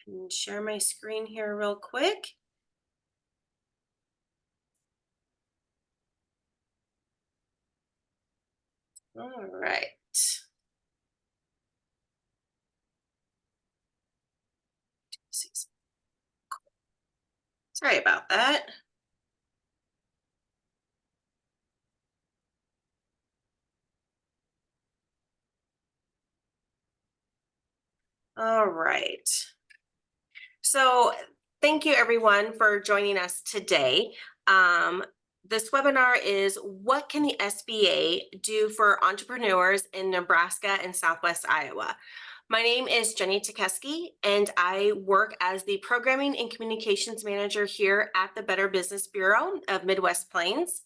And share my screen here real quick. All right. Sorry about that. All right. So thank you everyone for joining us today. Um, this webinar is what can the SBA do for entrepreneurs in Nebraska and Southwest Iowa? My name is Jenny Tukeski, and I work as the Programming and Communications Manager here at the Better Business Bureau of Midwest Plains.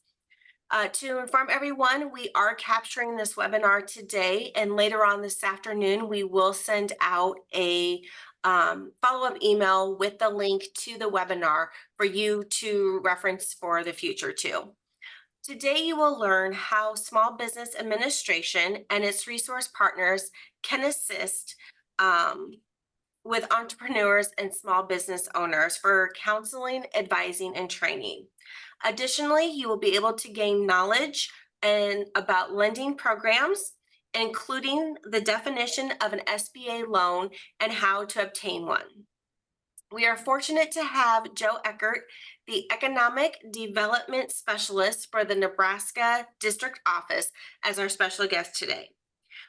To inform everyone, we are capturing this webinar today, and later on this afternoon, we will send out a follow-up email with the link to the webinar for you to reference for the future too. Today, you will learn how Small Business Administration and its resource partners can assist with entrepreneurs and small business owners for counseling, advising, and training. Additionally, you will be able to gain knowledge about lending programs, including the definition of an SBA loan and how to obtain one. We are fortunate to have Joe Eckert, the Economic Development Specialist for the Nebraska District Office, as our special guest today.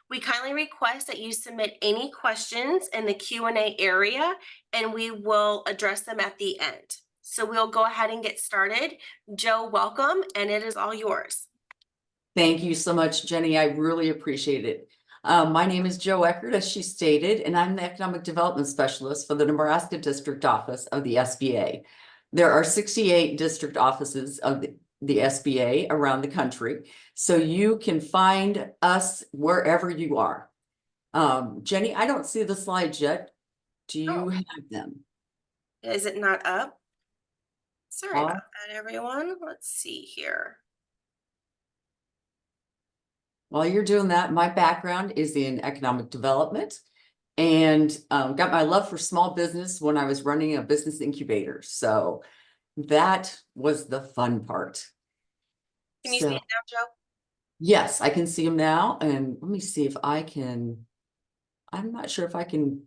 We kindly request that you submit any questions in the Q&A area, and we will address them at the end. So we'll go ahead and get started. Joe, welcome, and it is all yours. Thank you so much, Jenny. I really appreciate it. My name is Joe Eckert, as she stated, and I'm the Economic Development Specialist for the Nebraska District Office of the SBA. There are 68 district offices of the SBA around the country, so you can find us wherever you are. Jenny, I don't see the slides yet. Do you have them? Is it not up? Sorry about that, everyone. Let's see here. While you're doing that, my background is in economic development and got my love for small business when I was running a business incubator. So that was the fun part. Can you see it now, Joe? Yes, I can see them now. And let me see if I can, I'm not sure if I can,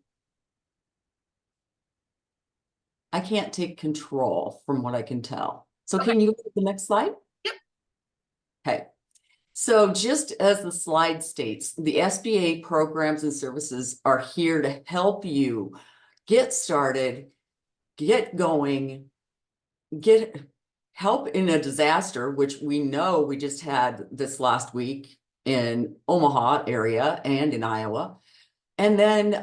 I can't take control from what I can tell. So Okay. Can you look at the next slide? Yep. Okay. So just as the slide states, the SBA programs and services are here to help you get started, get going, get help in a disaster, which we know we just had this last week in Omaha area and in Iowa. And then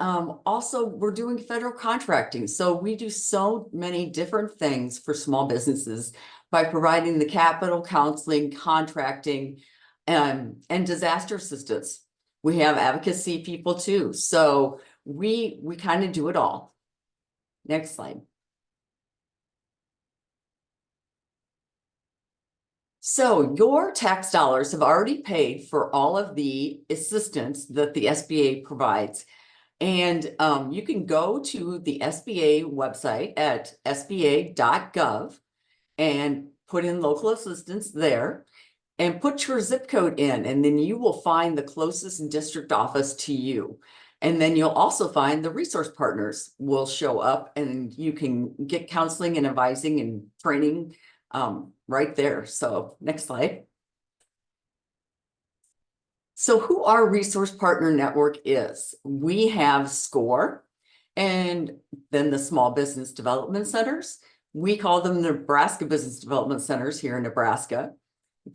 also we're doing federal contracting. So we do so many different things for small businesses by providing the capital, counseling, contracting, and disaster assistance. We have advocacy people too. So we kind of do it all. Next slide. So your tax dollars have already paid for all of the assistance that the SBA provides. And you can go to the SBA website at sba.gov and put in local assistance there and put your zip code in, and then you will find the closest district office to you. And then you'll also find the resource partners will show up, and you can get counseling and advising and training right there. So next slide. So who our resource partner network is, we have SCORE and then the small business development centers. We call them the Nebraska Business Development Centers here in Nebraska,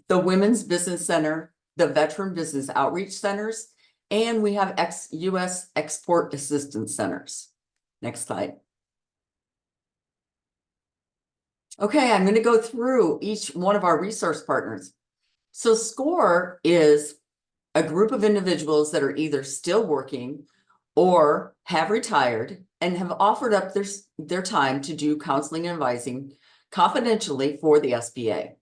the Women's Business Center, the Veteran Business Outreach Centers, and we have U.S. Export Assistance Centers. Next slide. Okay, I'm going to go through each one of our resource partners. So SCORE is a group of individuals that are either still working or have retired and have offered up their time to do counseling and advising confidentially for the SBA.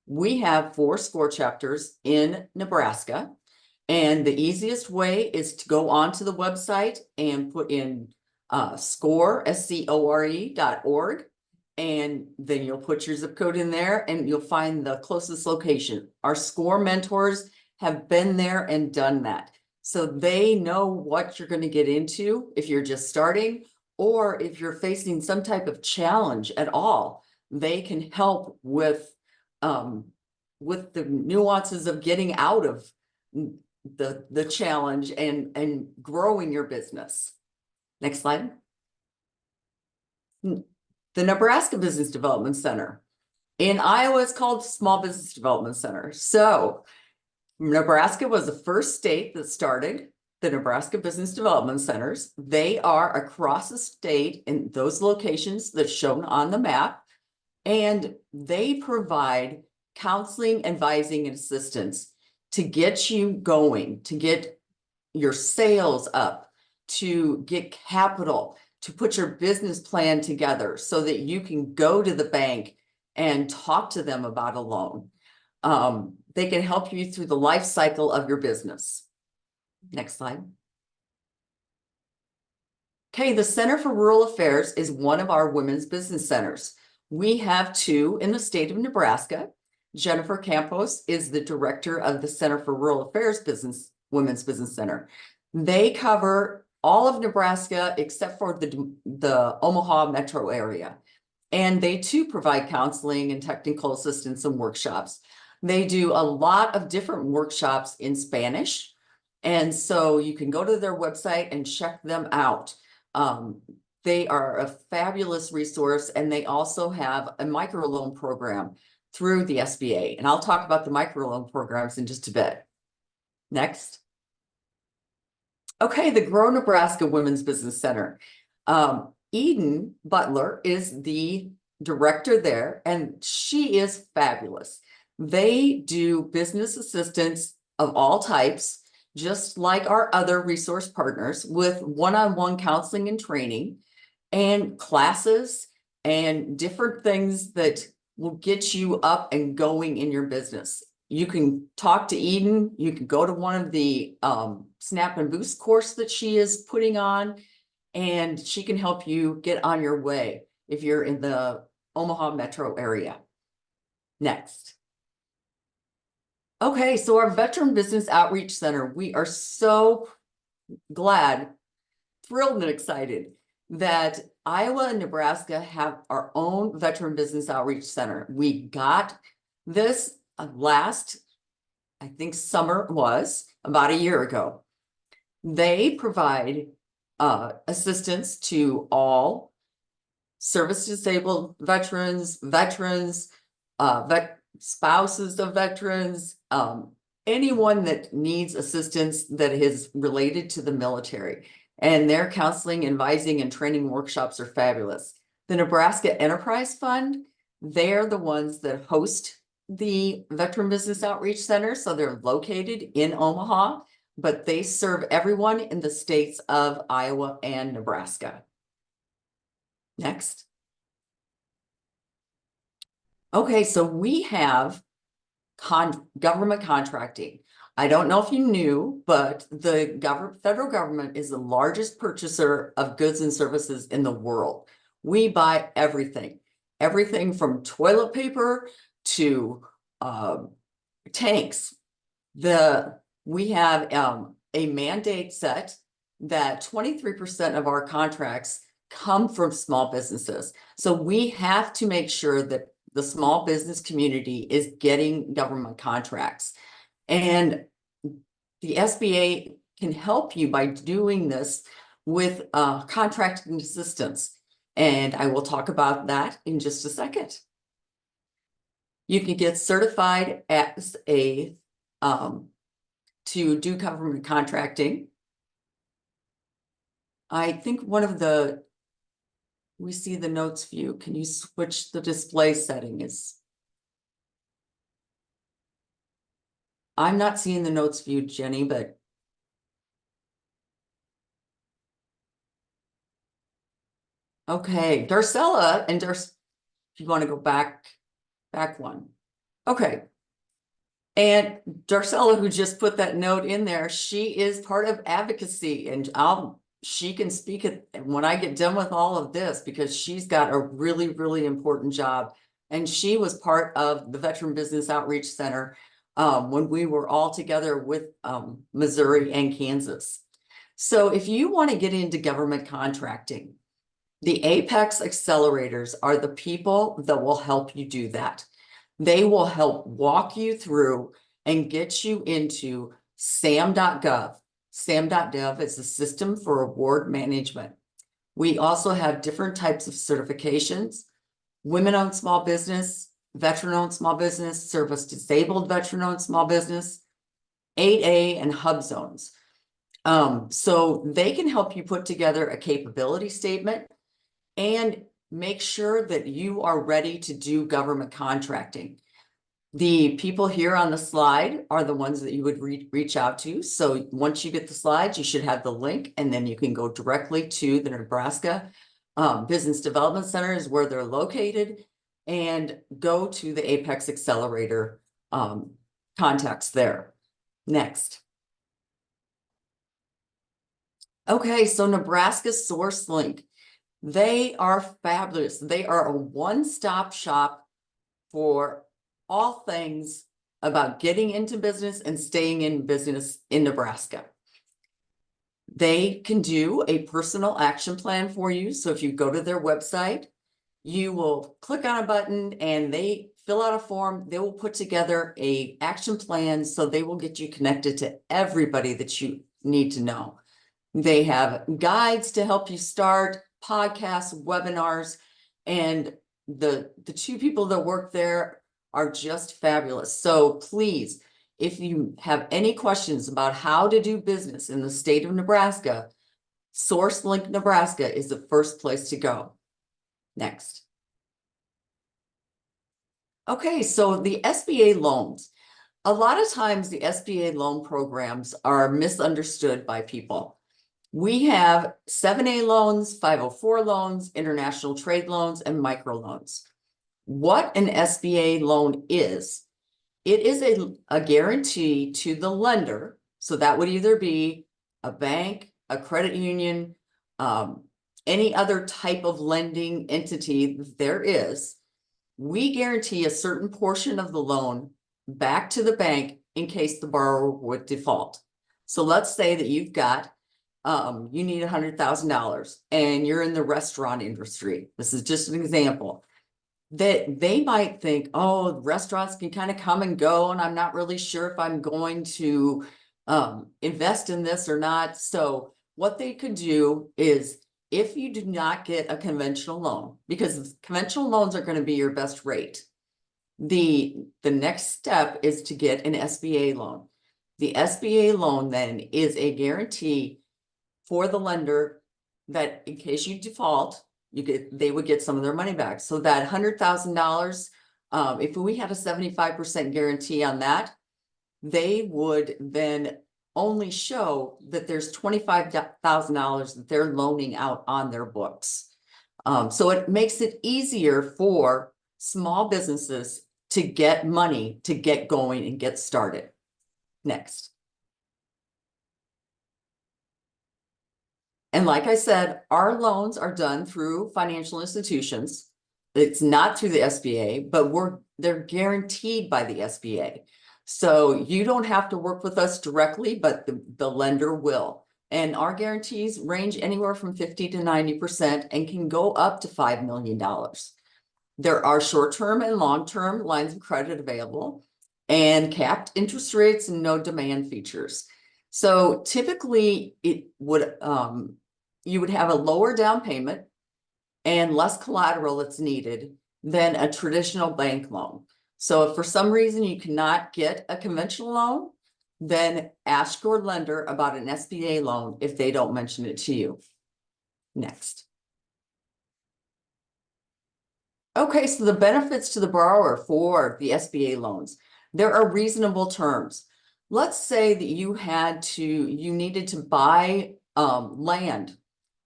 We have 4 SCORE chapters in Nebraska, and the easiest way is to go onto the website and put in score, SCORE.org. And then you'll put your zip code in there and you'll find the closest location. Our SCORE mentors have been there and done that. So they know what you're going to get into if you're just starting, or if you're facing some type of challenge at all, they can help with the nuances of getting out of the challenge and growing your business. Next slide. The Nebraska Business Development Center. In Iowa, it's called Small Business Development Center. So Nebraska was the first state that started the Nebraska Business Development Centers. They are across the state in those locations that's shown on the map, and they provide counseling, advising, and assistance to get you going, to get your sales up, to get capital, to put your business plan together so that you can go to the bank and talk to them about a loan. They can help you through the life cycle of your business. Next slide. Okay, the Center for Rural Affairs is one of our women's business centers. We have two in the state of Nebraska. Jennifer Campos is the director of the Center for Rural Affairs Women's Business Center. They cover all of Nebraska except for the Omaha metro area. And they too provide counseling and technical assistance and workshops. They do a lot of different workshops in Spanish. And so you can go to their website and check them out. They are a fabulous resource, and they also have a microloan program through the SBA. And I'll talk about the microloan programs in just a bit. Next. Okay, the Grow Nebraska Women's Business Center. Eden Butler is the director there, and she is fabulous. They do business assistance of all types, just like our other resource partners, with one-on-one counseling and training and classes and different things that will get you up and going in your business. You can talk to Eden. You can go to one of the Snap and Boost course that she is putting on, and she can help you get on your way if you're in the Omaha metro area. Next. Okay, so our Veteran Business Outreach Center, we are so glad, thrilled and excited that Iowa and Nebraska have our own Veteran Business Outreach Center. We got this last, I think summer was, about a year ago. They provide assistance to all service disabled veterans, spouses of veterans, anyone that needs assistance that is related to the military. And their counseling, advising, and training workshops are fabulous. The Nebraska Enterprise Fund, they're the ones that host the Veteran Business Outreach Center. So they're located in Omaha, but they serve everyone in the states of Iowa and Nebraska. Next. Okay, so we have government contracting. I don't know if you knew, but the federal government is the largest purchaser of goods and services in the world. We buy everything from toilet paper to tanks. We have a mandate set that 23% of our contracts come from small businesses. So we have to make sure that the small business community is getting government contracts. And the SBA can help you by doing this with contracting assistance. And I will talk about that in just a second. You can get certified as a to do government contracting. I think we see the notes view. Can you switch the display setting? I'm not seeing the notes view, Jenny, but. Okay, Darcella and if you want to go back one. Okay. And Darcella, who just put that note in there, she is part of advocacy, and I'll she can speak it when I get done with all of this, because she's got a really, really important job. And she was part of the Veteran Business Outreach Center when we were all together with Missouri and Kansas. So if you want to get into government contracting, the Apex accelerators are the people that will help you do that. They will help walk you through and get you into SAM.gov. SAM.gov is a system for award management. We also have different types of certifications: women-owned small business, veteran-owned small business, service-disabled veteran-owned small business, 8A, and hub zones. So they can help you put together a capability statement and make sure that you are ready to do government contracting. The people here on the slide are the ones that you would reach out to. So once you get the slides, you should have the link, and then you can go directly to the Nebraska Business Development Center is where they're located, and go to the Apex Accelerator contacts there. Next. Okay, so Nebraska Source Link. They are fabulous. They are a one-stop shop for all things about getting into business and staying in business in Nebraska. They can do a personal action plan for you. So if you go to their website, you will click on a button and they fill out a form. They will put together an action plan, so they will get you connected to everybody that you need to know. They have guides to help you start, podcasts, webinars, and the two people that work there are just fabulous. So please, if you have any questions about how to do business in the state of Nebraska, SourceLink Nebraska is the first place to go. Next. Okay, so the SBA loans. A lot of times the SBA loan programs are misunderstood by people. We have 7A loans, 504 loans, international trade loans, and microloans. What an SBA loan is, it is a guarantee to the lender. So that would either be a bank, a credit union, any other type of lending entity there is. We guarantee a certain portion of the loan back to the bank in case the borrower would default. So let's say that you've got you need $100,000 and you're in the restaurant industry. This is just an example. That they might think, oh, restaurants can kind of come and go, and I'm not really sure if I'm going to invest in this or not. So what they could do is, if you do not get a conventional loan, because conventional loans are going to be your best rate, the next step is to get an SBA loan. The SBA loan then is a guarantee for the lender that in case you default, they would get some of their money back. So that $100,000, if we had a 75% guarantee on that, they would then only show that there's $25,000 that they're loaning out on their books. So it makes it easier for small businesses to get money to get going and get started. Next. And like I said, our loans are done through financial institutions. It's not through the SBA, but they're guaranteed by the SBA. So you don't have to work with us directly, but the lender will. And our guarantees range anywhere from 50 to 90% and can go up to $5 million. There are short-term and long-term lines of credit available, and capped interest rates and no demand features. So typically it would you would have a lower down payment and less collateral that's needed than a traditional bank loan. So if for some reason you cannot get a conventional loan, then ask your lender about an SBA loan if they don't mention it to you. Next. Okay, so the benefits to the borrower for the SBA loans. There are reasonable terms. Let's say that you needed to buy land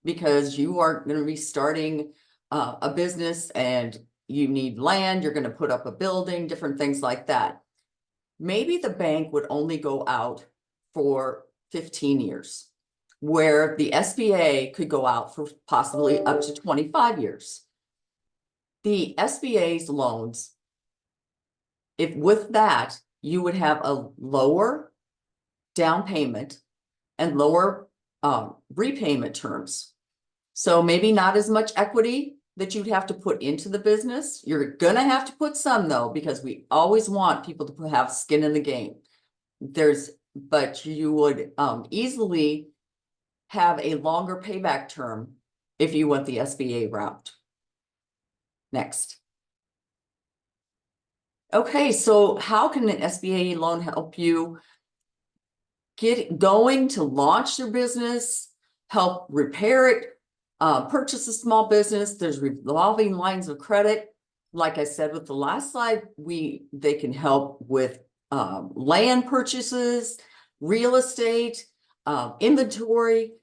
because you are going to be starting a business and you need land, you're going to put up a building, different things like that. Maybe the bank would only go out for 15 years. where the SBA could go out for possibly up to 25 years. The SBA's loans, if with that, you would have a lower down payment and lower repayment terms. So maybe not as much equity that you'd have to put into the business. You're gonna have to put some though, because we always want people to have skin in the game. But you would easily have a longer payback term if you went the SBA route. Next. Okay, so how can an SBA loan help you get going to launch your business, help repair it, purchase a small business? There's revolving lines of credit. Like I said with the last slide, they can help with land purchases, real estate, inventory.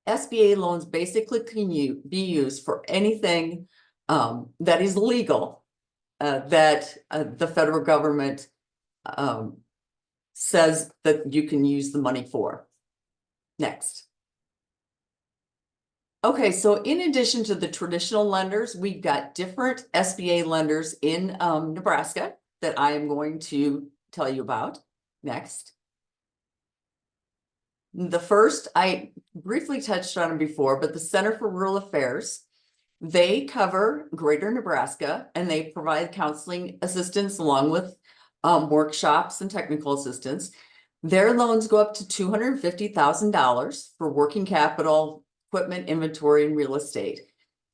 SBA loans basically can be used for anything that is legal that the federal government says that you can use the money for. Next. Okay, so in addition to the traditional lenders, we've got different SBA lenders in Nebraska that I am going to tell you about. Next. The first, I briefly touched on it before, but the Center for Rural Affairs, they cover Greater Nebraska and they provide counseling assistance along with workshops and technical assistance. Their loans go up to $250,000 for working capital, equipment, inventory, and real estate.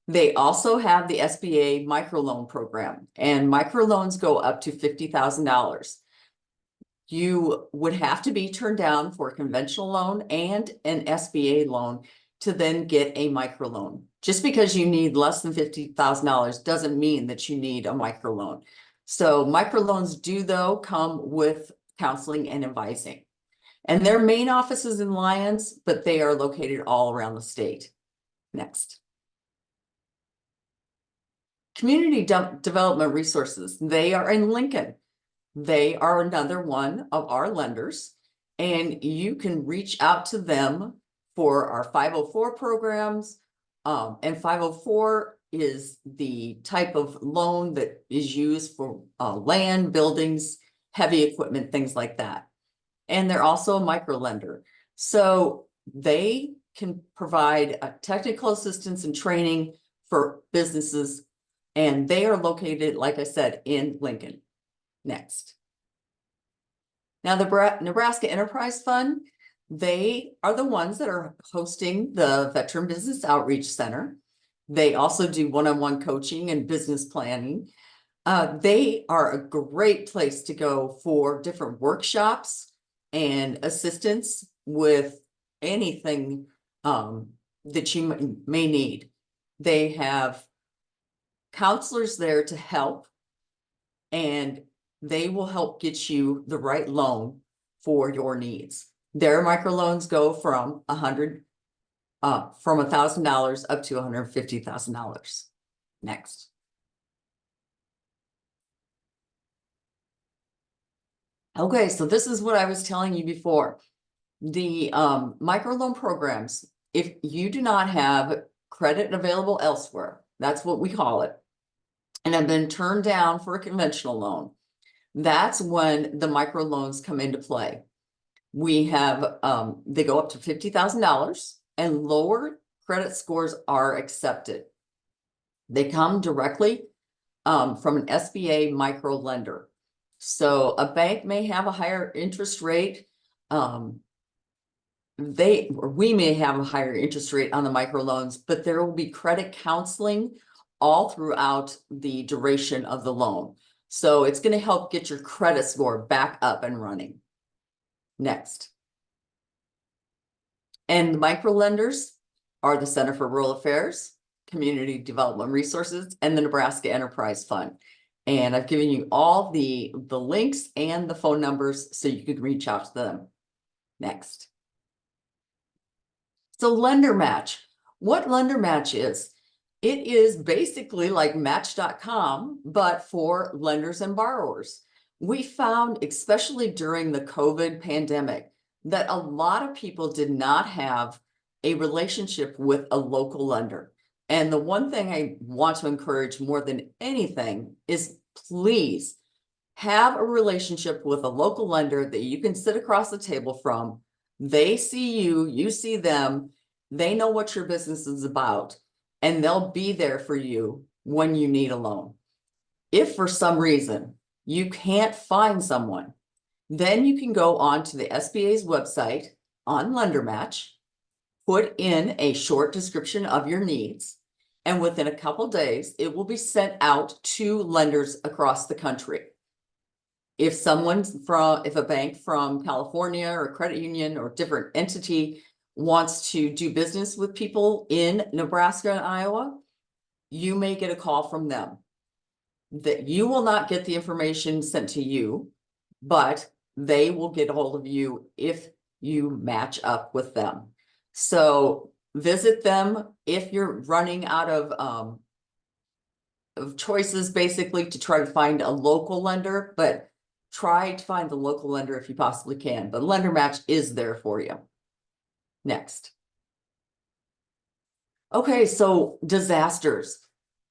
They also have the SBA microloan program, and microloans go up to $50,000. You would have to be turned down for a conventional loan and an SBA loan to then get a microloan. Just because you need less than $50,000 doesn't mean that you need a microloan. So microloans do though come with counseling and advising. And their main office is in Lyons, but they are located all around the state. Next. Community Development Resources. They are in Lincoln. They are another one of our lenders, and you can reach out to them for our 504 programs. And 504 is the type of loan that is used for land, buildings, heavy equipment, things like that. And they're also a micro lender. So they can provide technical assistance and training for businesses. And they are located, like I said, in Lincoln. Next. Now, the Nebraska Enterprise Fund, they are the ones that are hosting the Veteran Business Outreach Center. They also do one-on-one coaching and business planning. They are a great place to go for different workshops and assistance with anything that you may need. They have counselors there to help, and they will help get you the right loan for your needs. Their microloans go from $1,000 up to $150,000. Next. Okay, so this is what I was telling you before. The microloan programs, if you do not have credit available elsewhere, that's what we call it, and have been turned down for a conventional loan, that's when the microloans come into play. We have, they go up to $50,000 and lower credit scores are accepted. They come directly from an SBA micro lender. So a bank may have a higher interest rate. We may have a higher interest rate on the microloans, but there will be credit counseling all throughout the duration of the loan. So it's going to help get your credit score back up and running. Next. And the micro lenders are the Center for Rural Affairs, Community Development Resources, and the Nebraska Enterprise Fund. And I've given you all the links and the phone numbers so you could reach out to them. Next. So Lender Match. What Lender Match is? It is basically like Match.com, but for lenders and borrowers. We found, especially during the COVID pandemic, that a lot of people did not have a relationship with a local lender. And the one thing I want to encourage more than anything is please have a relationship with a local lender that you can sit across the table from. They see you, you see them, they know what your business is about, and they'll be there for you when you need a loan. If for some reason you can't find someone, then you can go on to the SBA's website on Lender Match, put in a short description of your needs, and within a couple days, it will be sent out to lenders across the country. If if a bank from California or credit union or different entity wants to do business with people in Nebraska and Iowa, you may get a call from them. That you will not get the information sent to you, but they will get a hold of you if you match up with them. So visit them if you're running out of choices, basically, to try to find a local lender, but try to find the local lender if you possibly can. But Lender Match is there for you. Next. Okay, so disasters.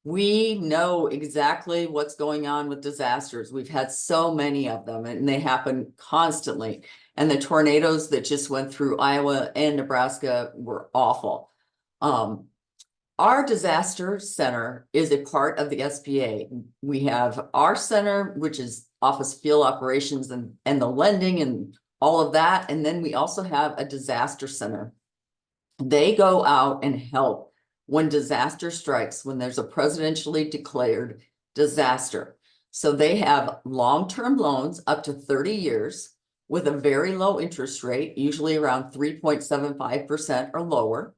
We know exactly what's going on with disasters. We've had so many of them and they happen constantly. And the tornadoes that just went through Iowa and Nebraska were awful. Our disaster center is a part of the SBA. We have our center, which is Office Field Operations and the lending and all of that. And then we also have a disaster center. They go out and help when disaster strikes, when there's a presidentially declared disaster. So they have long-term loans up to 30 years with a very low interest rate, usually around 3.75% or lower,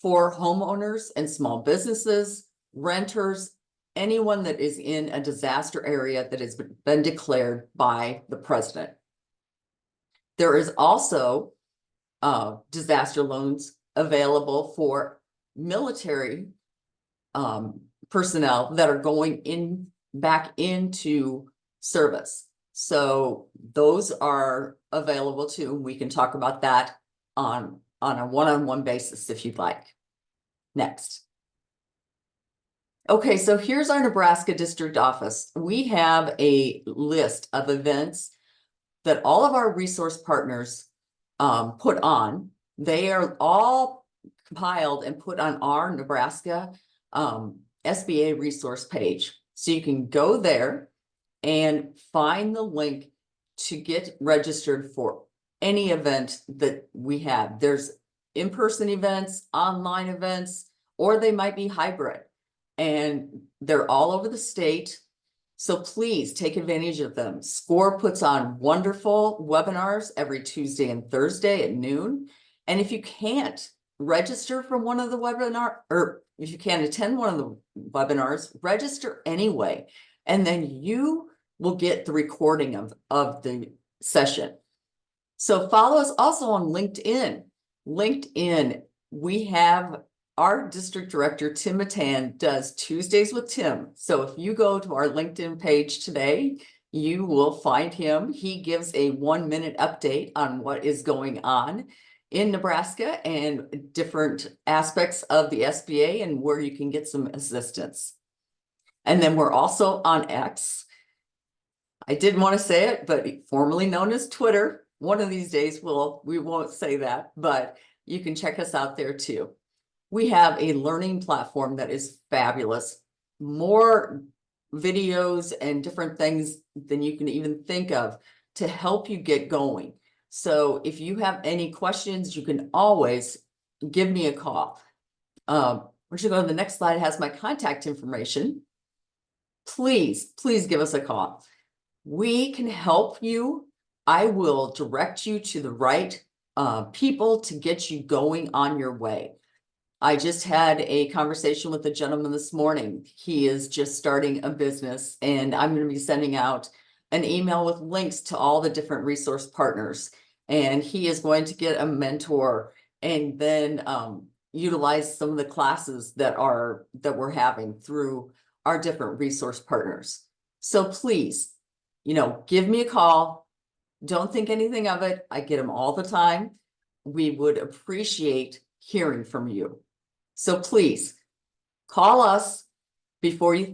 for homeowners and small businesses, renters, anyone that is in a disaster area that has been declared by the president. There is also disaster loans available for military personnel that are going back into service. So those are available too. We can talk about that on a one-on-one basis if you'd like. Next. Okay, so here's our Nebraska district office. We have a list of events that all of our resource partners put on. They are all compiled and put on our Nebraska SBA resource page. So you can go there and find the link to get registered for any event that we have. There's in-person events, online events, or they might be hybrid. And they're all over the state. So please take advantage of them. SCORE puts on wonderful webinars every Tuesday and Thursday at noon. And if you can't register for one of the webinar, or if you can't attend one of the webinars, register anyway. And then you will get the recording of the session. So follow us also on LinkedIn. LinkedIn, we have our district director, Tim Matan, does Tuesdays with Tim. So if you go to our LinkedIn page today, you will find him. He gives a 1-minute update on what is going on in Nebraska and different aspects of the SBA and where you can get some assistance. And then we're also on X. I didn't want to say it, but formerly known as Twitter. One of these days we won't say that, but you can check us out there too. We have a learning platform that is fabulous. More videos and different things than you can even think of to help you get going. So if you have any questions, you can always give me a call. We're going to go to the next slide. It has my contact information. Please give us a call. We can help you. I will direct you to the right people to get you going on your way. I just had a conversation with a gentleman this morning. He is just starting a business, and I'm going to be sending out an email with links to all the different resource partners. And he is going to get a mentor and then utilize some of the classes that we're having through our different resource partners. So please, give me a call. Don't think anything of it. I get them all the time. we would appreciate hearing from you. So please call us before you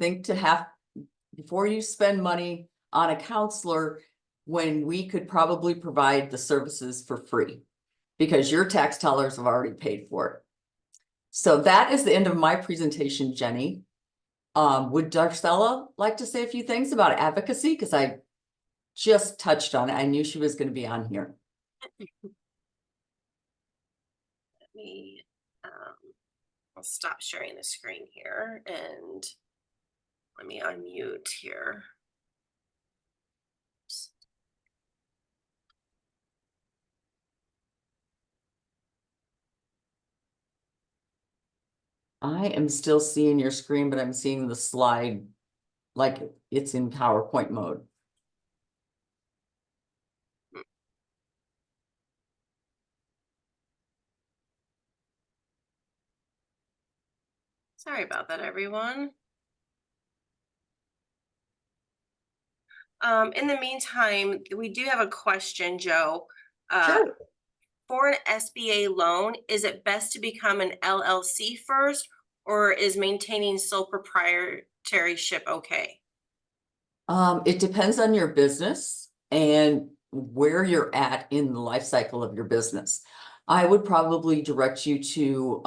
before you spend money on a counselor when we could probably provide the services for free because your tax dollars have already paid for it. So that is the end of my presentation, Jenny. Would Darcella like to say a few things about advocacy? Because I just touched on it. I knew she was going to be on here. Let me, I'll stop sharing the screen here and let me unmute here. I am still seeing your screen, but I'm seeing the slide like it's in PowerPoint mode. Sorry about that, everyone. In the meantime, we do have a question, Joe. Sure. For an SBA loan, is it best to become an LLC first, or is maintaining sole proprietorship okay? It depends on your business and where you're at in the life cycle of your business. I would probably direct you to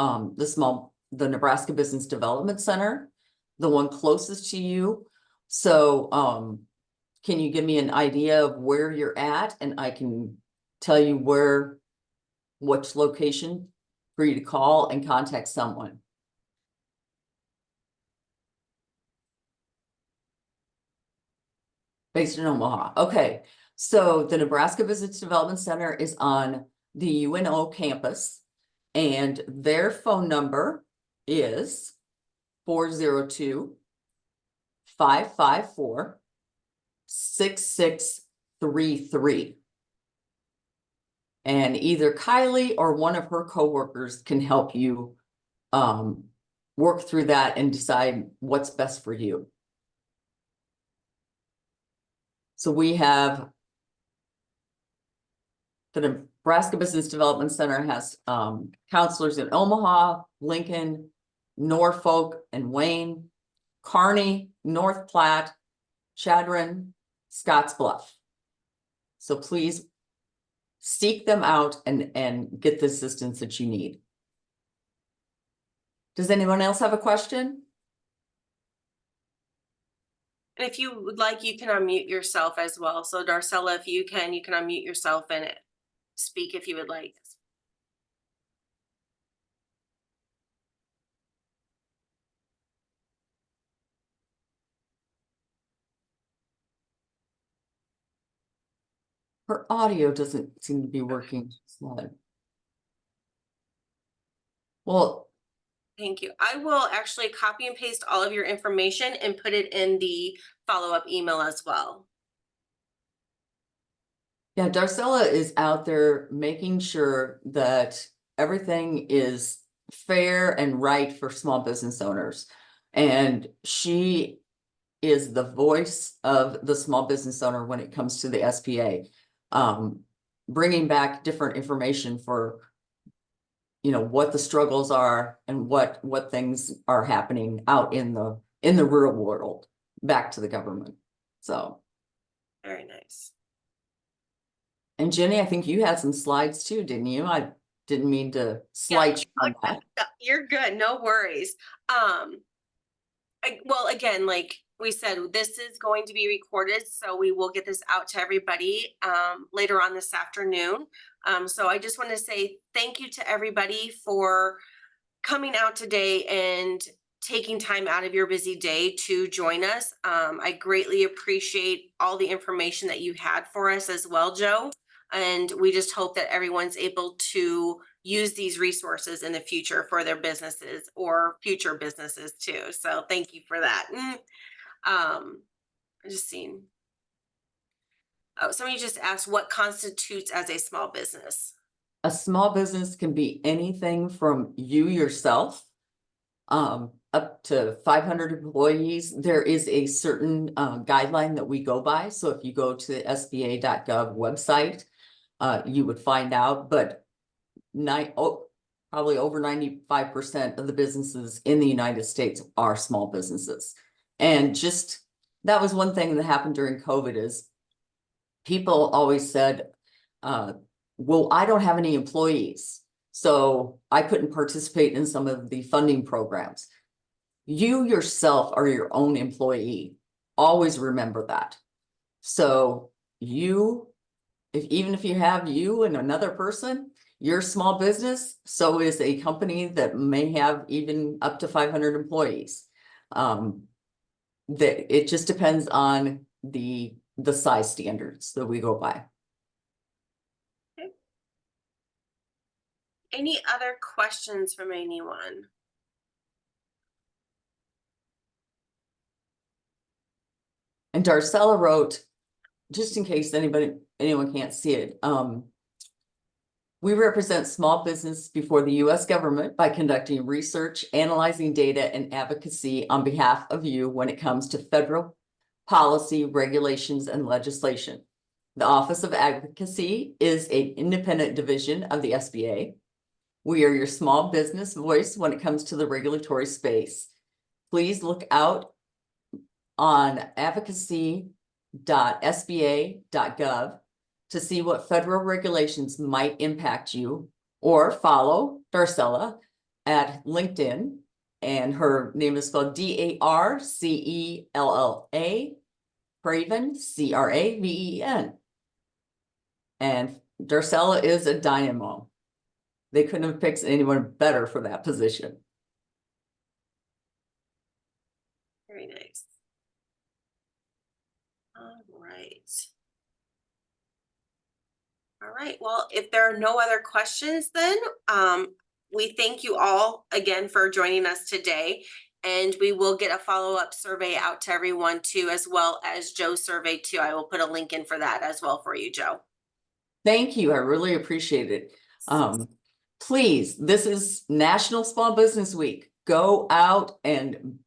the Nebraska Business Development Center, the one closest to you. So can you give me an idea of where you're at? And I can tell you which location for you to call and contact someone. Based in Omaha. Okay, so the Nebraska Business Development Center is on the UNO campus, and their phone number is 402-554-6633. And either Kylie or one of her coworkers can help you work through that and decide what's best for you. So we have the Nebraska Business Development Center has counselors in Omaha, Lincoln, Norfolk, and Wayne, Kearney, North Platte, Chadron, Scottsbluff. So please seek them out and get the assistance that you need. Does anyone else have a question? And if you would like, you can unmute yourself as well. So Darcella, if you can unmute yourself and speak if you would like. Her audio doesn't seem to be working. Well, thank you. I will actually copy and paste all of your information and put it in the follow-up email as well. yeah, Darcella is out there making sure that everything is fair and right for small business owners. And she is the voice of the small business owner when it comes to the SBA. Bringing back different information for, what the struggles are and what things are happening out in the real world back to the government. So. Very nice. And Jenny, I think you had some slides too, didn't you? I didn't mean to slight you on that. You're good, no worries. Well, again, like we said, this is going to be recorded, so we will get this out to everybody later on this afternoon. So I just want to say thank you to everybody for coming out today and taking time out of your busy day to join us. I greatly appreciate all the information that you had for us as well, Joe. And we just hope that everyone's able to use these resources in the future for their businesses or future businesses too. So thank you for that. I'm just seeing. Oh, somebody just asked what constitutes as a small business. A small business can be anything from you yourself up to 500 employees. There is a certain guideline that we go by. So if you go to the SBA.gov website, you would find out, but probably over 95% of the businesses in the United States are small businesses. And just, that was one thing that happened during COVID is people always said, well, I don't have any employees, so I couldn't participate in some of the funding programs. You yourself are your own employee. Always remember that. So even if you have you and another person, you're a small business, so is a company that may have even up to 500 employees. That it just depends on the size standards that we go by. Okay. Any other questions from anyone? And Darcella wrote, just in case anyone can't see it, we represent small business before the US government by conducting research, analyzing data, and advocacy on behalf of you when it comes to federal policy, regulations, and legislation. The Office of Advocacy is an independent division of the SBA. We are your small business voice when it comes to the regulatory space. Please look out on advocacy.sba.gov to see what federal regulations might impact you, or follow Darcella at LinkedIn, and her name is spelled Darcella, Craven, Craven. And Darcella is a dynamo. They couldn't have picked anyone better for that position. Very nice. All right. All right, well, if there are no other questions, then we thank you all again for joining us today. And we will get a follow-up survey out to everyone too, as well as Joe's survey too. I will put a link in for that as well for you, Joe. Thank you. I really appreciate it. Please, this is National Small Business Week. Go out and,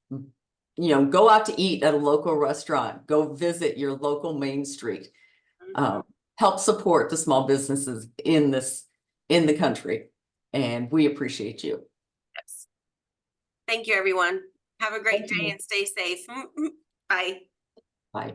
go out to eat at a local restaurant. Go visit your local Main Street. Help support the small businesses in the country. And we appreciate you. Yes. Thank you, everyone. Have a great Thank day you. and stay safe. Bye. Bye.